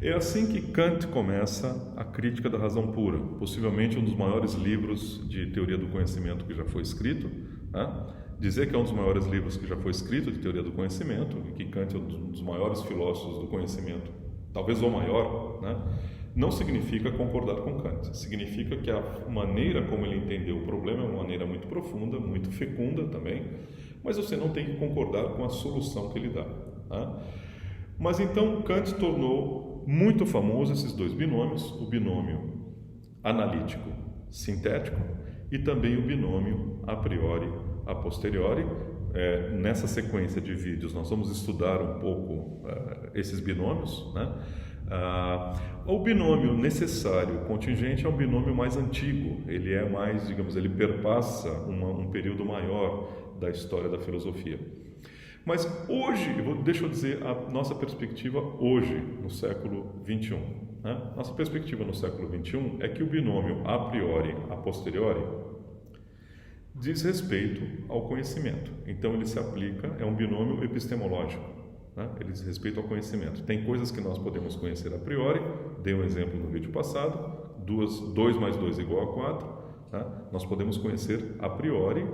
É assim que Kant começa a Crítica da Razão Pura, possivelmente um dos maiores livros de teoria do conhecimento que já foi escrito. Né? Dizer que é um dos maiores livros que já foi escrito de teoria do conhecimento, e que Kant é um dos maiores filósofos do conhecimento, talvez o maior, né? Não significa concordar com Kant. Significa que a maneira como ele entendeu o problema é uma maneira muito profunda, muito fecunda também, mas você não tem que concordar com a solução que ele dá. Tá? Mas então Kant tornou muito famoso esses dois binômios, o binômio analítico-sintético e também o binômio a priori a posteriori. Nessa sequência de vídeos nós vamos estudar um pouco esses binômios, né? O binômio necessário contingente é um binômio mais antigo, ele é mais, digamos, ele perpassa um período maior da história da filosofia. Mas hoje, deixa eu dizer a nossa perspectiva hoje, no século XXI. Né? Nossa perspectiva no século XXI é que o binômio a priori, a posteriori, diz respeito ao conhecimento. Então ele se aplica, é um binômio epistemológico. Né? Ele diz respeito ao conhecimento. Tem coisas que nós podemos conhecer a priori, dei um exemplo no vídeo passado, 2 mais 2 igual a 4. Tá? Nós podemos conhecer a priori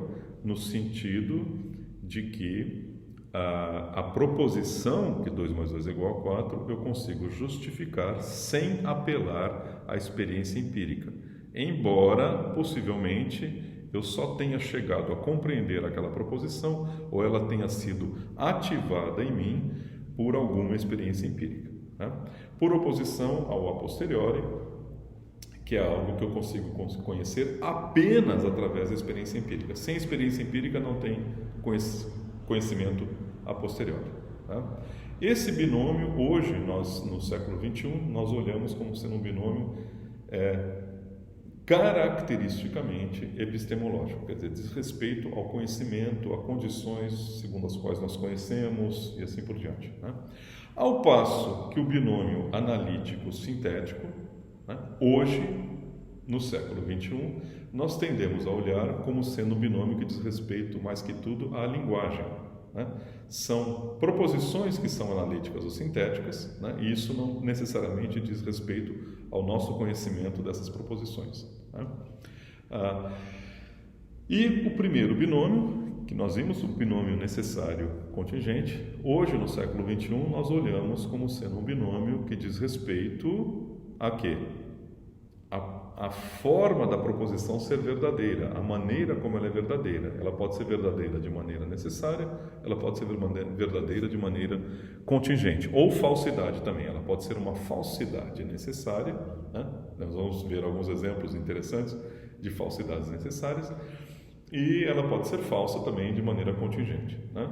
no sentido de que a proposição que 2 mais 2 é igual a 4 eu consigo justificar sem apelar à experiência empírica, embora possivelmente eu só tenha chegado a compreender aquela proposição ou ela tenha sido ativada em mim por alguma experiência empírica. Né? Por oposição ao a posteriori, que é algo que eu consigo conhecer apenas através da experiência empírica. Sem experiência empírica não tem conhecimento a posteriori. Tá? Esse binômio, hoje, nós no século XXI, nós olhamos como sendo um binômio caracteristicamente epistemológico, quer dizer, diz respeito ao conhecimento, a condições segundo as quais nós conhecemos e assim por diante. Né? Ao passo que o binômio analítico-sintético, né, hoje, no século XXI, nós tendemos a olhar como sendo um binômio que diz respeito, mais que tudo, à linguagem. Né? São proposições que são analíticas ou sintéticas, né? E isso não necessariamente diz respeito ao nosso conhecimento dessas proposições. Né? E o primeiro binômio, que nós vimos, o binômio necessário contingente, hoje no século XXI nós olhamos como sendo um binômio que diz respeito a quê? A forma da proposição ser verdadeira, a maneira como ela é verdadeira. Ela pode ser verdadeira de maneira necessária, ela pode ser verdadeira de maneira contingente, ou falsidade também. Ela pode ser uma falsidade necessária, né? Nós vamos ver alguns exemplos interessantes de falsidades necessárias, e ela pode ser falsa também de maneira contingente. Né?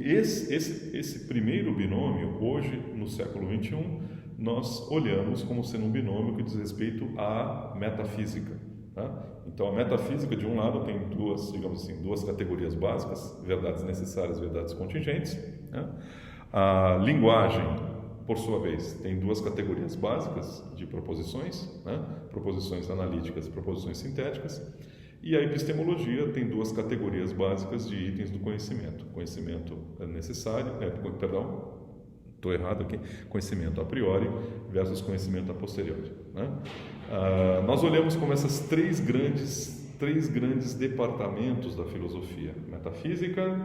Esse primeiro binômio, hoje, no século XXI, nós olhamos como sendo um binômio que diz respeito à metafísica. Tá? Então, a metafísica, de um lado, tem duas categorias básicas, verdades necessárias e verdades contingentes. Né? A linguagem, por sua vez, tem duas categorias básicas de proposições, né? Proposições analíticas e proposições sintéticas. E a epistemologia tem duas categorias básicas de itens do conhecimento. Conhecimento necessário, estou errado aqui, conhecimento a priori versus conhecimento a posteriori. Né? Nós olhamos como esses três grandes departamentos da filosofia: metafísica,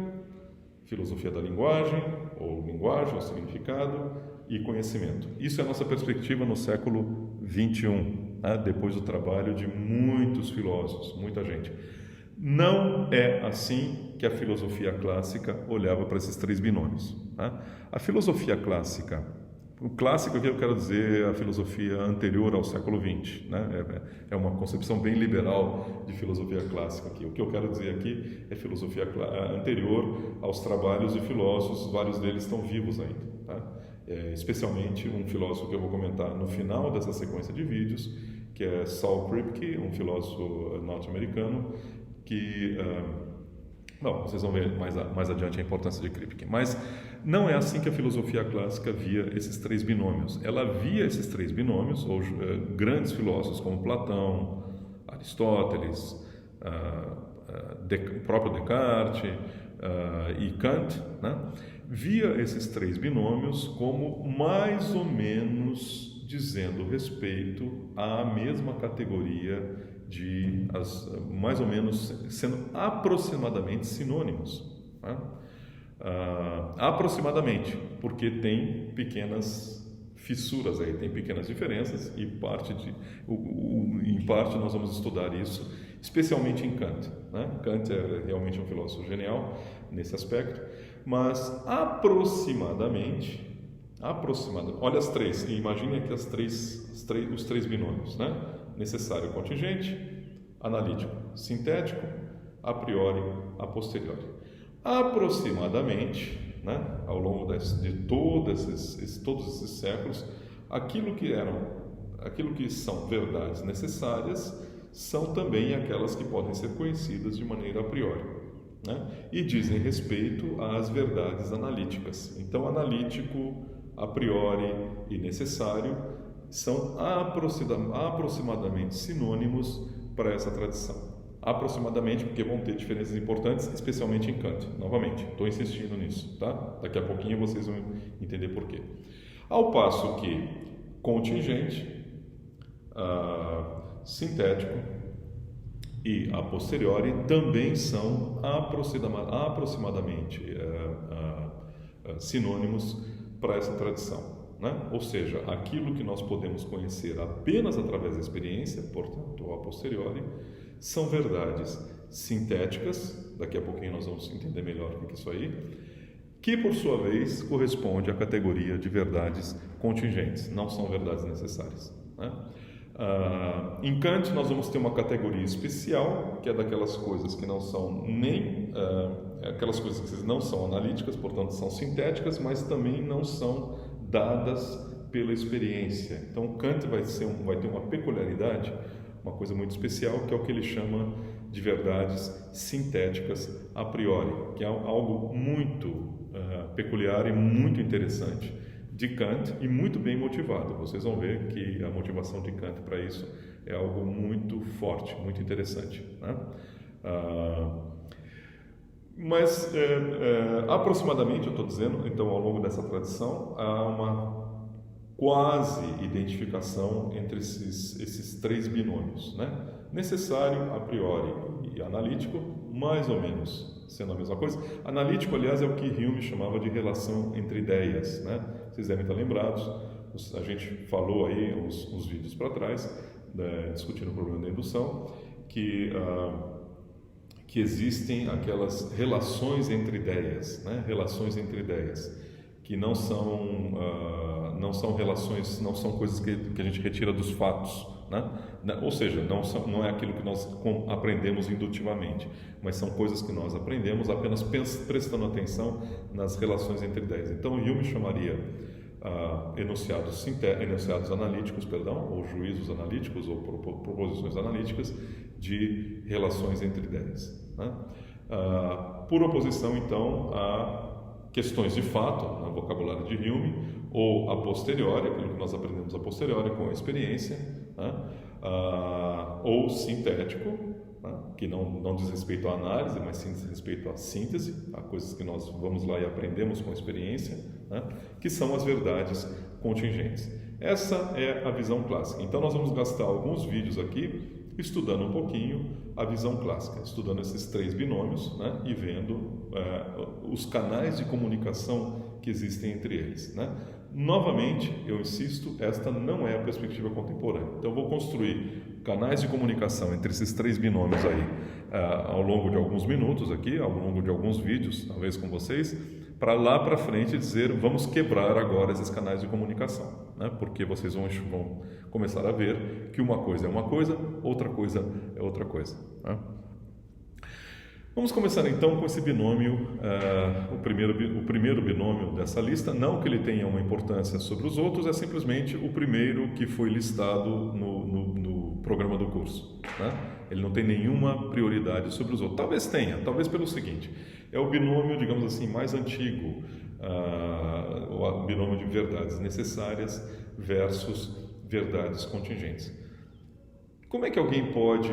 filosofia da linguagem, ou significado, e conhecimento. Isso é a nossa perspectiva no século XXI, né? Depois do trabalho de muitos filósofos, muita gente. Não é assim que a filosofia clássica olhava para esses três binômios. Tá? A filosofia clássica, o clássico que eu quero dizer, a filosofia anterior ao século XX, né? É uma concepção bem liberal de filosofia clássica aqui. O que eu quero dizer aqui é filosofia anterior aos trabalhos de filósofos, vários deles estão vivos ainda. Tá? Especialmente um filósofo que eu vou comentar no final dessa sequência de vídeos, que é Saul Kripke, um filósofo norte-americano, que vocês vão ver mais adiante a importância de Kripke. Mas não é assim que a filosofia clássica via esses três binômios. Ela via esses três binômios, ou grandes filósofos como Platão, Aristóteles, o próprio Descartes e Kant, né? via esses três binômios como mais ou menos dizendo respeito à mesma categoria mais ou menos sendo aproximadamente sinônimos, né? Aproximadamente, porque tem pequenas fissuras aí, tem pequenas diferenças e em parte nós vamos estudar isso, especialmente em Kant, né? Kant é realmente um filósofo genial nesse aspecto, mas aproximadamente, olha as três, e imagine aqui os três binômios, né? Necessário, contingente, analítico, sintético, a priori, a posteriori. Aproximadamente, né, ao longo de todos esses séculos, aquilo que são verdades necessárias são também aquelas que podem ser conhecidas de maneira a priori, né, e dizem respeito às verdades analíticas. Então, analítico, a priori e necessário são aproximadamente sinônimos para essa tradição. Aproximadamente, porque vão ter diferenças importantes, especialmente em Kant. Novamente, estou insistindo nisso, tá? Daqui a pouquinho vocês vão entender por quê. Ao passo que contingente, sintético e a posteriori também são aproximadamente sinônimos para essa tradição, né? Ou seja, aquilo que nós podemos conhecer apenas através da experiência, portanto, a posteriori, são verdades sintéticas, daqui a pouquinho nós vamos entender melhor o que é isso aí, que por sua vez corresponde à categoria de verdades contingentes, não são verdades necessárias, né? Em Kant nós vamos ter uma categoria especial, que é daquelas coisas que não são aquelas coisas que não são analíticas, portanto são sintéticas, mas também não são dadas pela experiência. Então Kant vai ter uma peculiaridade, uma coisa muito especial, que é o que ele chama de verdades sintéticas a priori, que é algo muito peculiar e muito interessante de Kant e muito bem motivado. Vocês vão ver que a motivação de Kant para isso é algo muito forte, muito interessante, né? Mas aproximadamente, eu estou dizendo, então ao longo dessa tradição há uma quase identificação entre esses três binômios, né? Necessário, a priori e analítico, mais ou menos sendo a mesma coisa. Analítico, aliás, é o que Hume chamava de relação entre ideias, né? Vocês devem estar lembrados, a gente falou aí uns vídeos para trás, discutindo o problema da indução, que existem aquelas relações entre ideias, né? Relações entre ideias, que não são relações, não são coisas que a gente retira dos fatos, né? Ou seja, não é aquilo que nós aprendemos indutivamente, mas são coisas que nós aprendemos apenas prestando atenção nas relações entre ideias. Então, Hume chamaria enunciados analíticos, ou juízos analíticos, ou proposições analíticas de relações entre ideias, né? Por oposição, então, a questões de fato, no vocabulário de Hume, ou a posteriori, aquilo que nós aprendemos a posteriori com a experiência, né? Ou sintético, né? Que não diz respeito à análise, mas sim diz respeito à síntese, a coisas que nós vamos lá e aprendemos com a experiência, né? Que são as verdades contingentes. Essa é a visão clássica. Então nós vamos gastar alguns vídeos aqui estudando um pouquinho a visão clássica, estudando esses três binômios, né? E vendo os canais de comunicação que existem entre eles, né? Novamente, eu insisto, esta não é a perspectiva contemporânea. Então, eu vou construir canais de comunicação entre esses três binômios aí ao longo de alguns minutos aqui, ao longo de alguns vídeos, talvez com vocês, para lá para frente dizer, vamos quebrar agora esses canais de comunicação, né? Porque vocês vão começar a ver que uma coisa é uma coisa, outra coisa é outra coisa, né? Vamos começar então com esse binômio, o primeiro binômio dessa lista. Não que ele tenha uma importância sobre os outros, é simplesmente o primeiro que foi listado no programa do curso, né? Ele não tem nenhuma prioridade sobre os outros. Talvez tenha, talvez pelo seguinte: é o binômio, digamos assim, mais antigo, o binômio de verdades necessárias versus verdades contingentes. Como é que alguém pode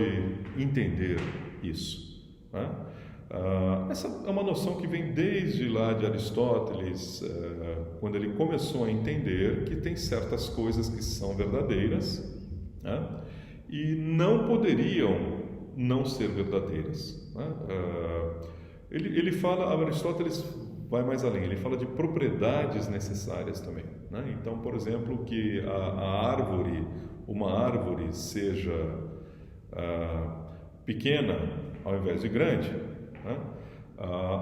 entender isso, né? Essa é uma noção que vem desde lá de Aristóteles, quando ele começou a entender que tem certas coisas que são verdadeiras, né, e não poderiam não ser verdadeiras, né? Ele fala, Aristóteles vai mais além, ele fala de propriedades necessárias também, né? Então, por exemplo, que uma árvore seja pequena ao invés de grande, né?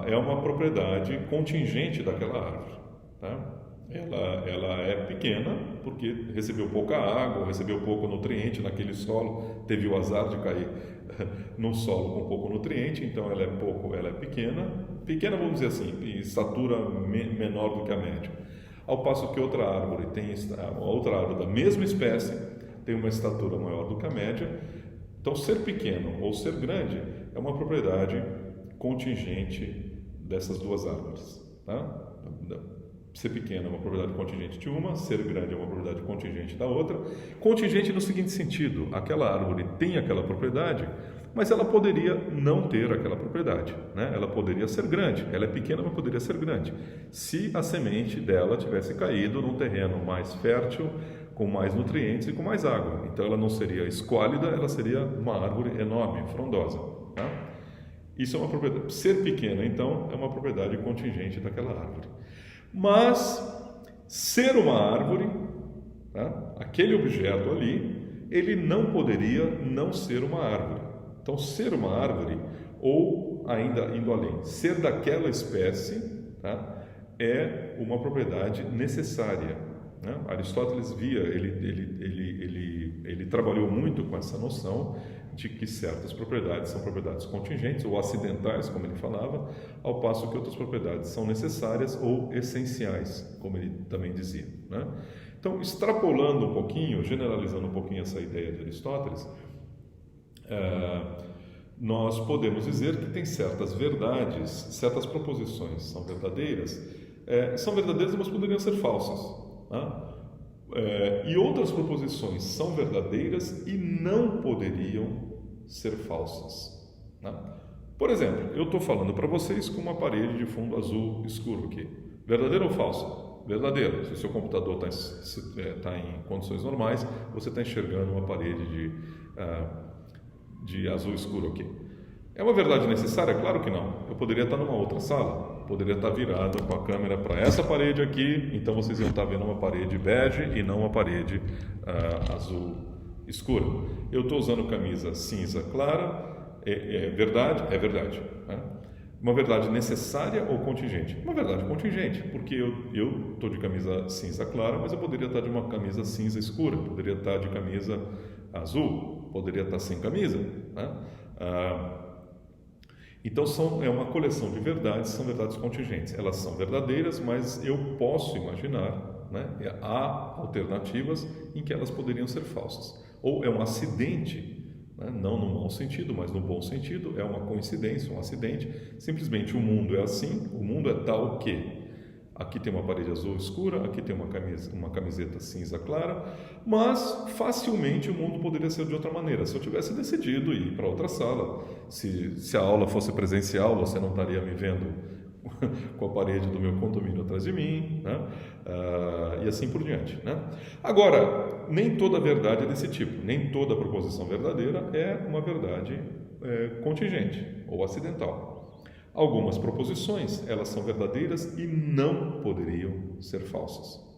É uma propriedade contingente daquela árvore, tá? Ela é pequena porque recebeu pouca água, recebeu pouco nutriente naquele solo, teve o azar de cair num solo com pouco nutriente, então ela é pequena, vamos dizer assim, em estatura menor do que a média. Ao passo que outra árvore da mesma espécie tem uma estatura maior do que a média. Então, ser pequeno ou ser grande é uma propriedade contingente dessas duas árvores, tá? Ser pequeno é uma propriedade contingente de uma, ser grande é uma propriedade contingente da outra. Contingente no seguinte sentido: aquela árvore tem aquela propriedade, mas ela poderia não ter aquela propriedade, né? Ela poderia ser grande, ela é pequena, mas poderia ser grande, se a semente dela tivesse caído num terreno mais fértil, com mais nutrientes e com mais água. Então ela não seria esquálida, ela seria uma árvore enorme, frondosa, tá? Isso é uma propriedade. Ser pequena, então, é uma propriedade contingente daquela árvore. Mas ser uma árvore, tá? Aquele objeto ali, ele não poderia não ser uma árvore. Então, ser uma árvore, ou ainda indo além, ser daquela espécie, tá? É uma propriedade necessária, né? Aristóteles ele trabalhou muito com essa noção de que certas propriedades são propriedades contingentes ou acidentais, como ele falava, ao passo que outras propriedades são necessárias ou essenciais, como ele também dizia, né? Então, extrapolando um pouquinho, generalizando um pouquinho essa ideia de Aristóteles, nós podemos dizer que tem certas verdades, certas proposições são verdadeiras, mas poderiam ser falsas, né? E outras proposições são verdadeiras e não poderiam ser falsas, né? Por exemplo, eu estou falando para vocês com uma parede de fundo azul escuro aqui. Verdadeiro ou falso? Verdadeiro. Se o seu computador está em condições normais, você está enxergando uma parede de azul escuro aqui. É uma verdade necessária? Claro que não. Eu poderia estar numa outra sala, poderia estar virado com a câmera para essa parede aqui, então vocês iam estar vendo uma parede bege e não uma parede azul escura. Eu estou usando camisa cinza clara, é verdade? É verdade, né? Uma verdade necessária ou contingente? Uma verdade contingente, porque eu estou de camisa cinza clara, mas eu poderia estar de uma camisa cinza escura, poderia estar de camisa azul, poderia estar sem camisa, né? Então é uma coleção de verdades, são verdades contingentes. Elas são verdadeiras, mas eu posso imaginar, né, há alternativas em que elas poderiam ser falsas. Ou é um acidente, né, não no mau sentido, mas no bom sentido, é uma coincidência, um acidente. Simplesmente o mundo é assim, o mundo é tal que aqui tem uma parede azul escura, aqui tem uma camiseta cinza clara, mas facilmente o mundo poderia ser de outra maneira. Se eu tivesse decidido ir para outra sala, se a aula fosse presencial, você não estaria me vendo com a parede do meu condomínio atrás de mim, né? E assim por diante, né? Agora, nem toda verdade é desse tipo, nem toda proposição verdadeira é uma verdade contingente ou acidental. Algumas proposições, elas são verdadeiras e não poderiam ser falsas.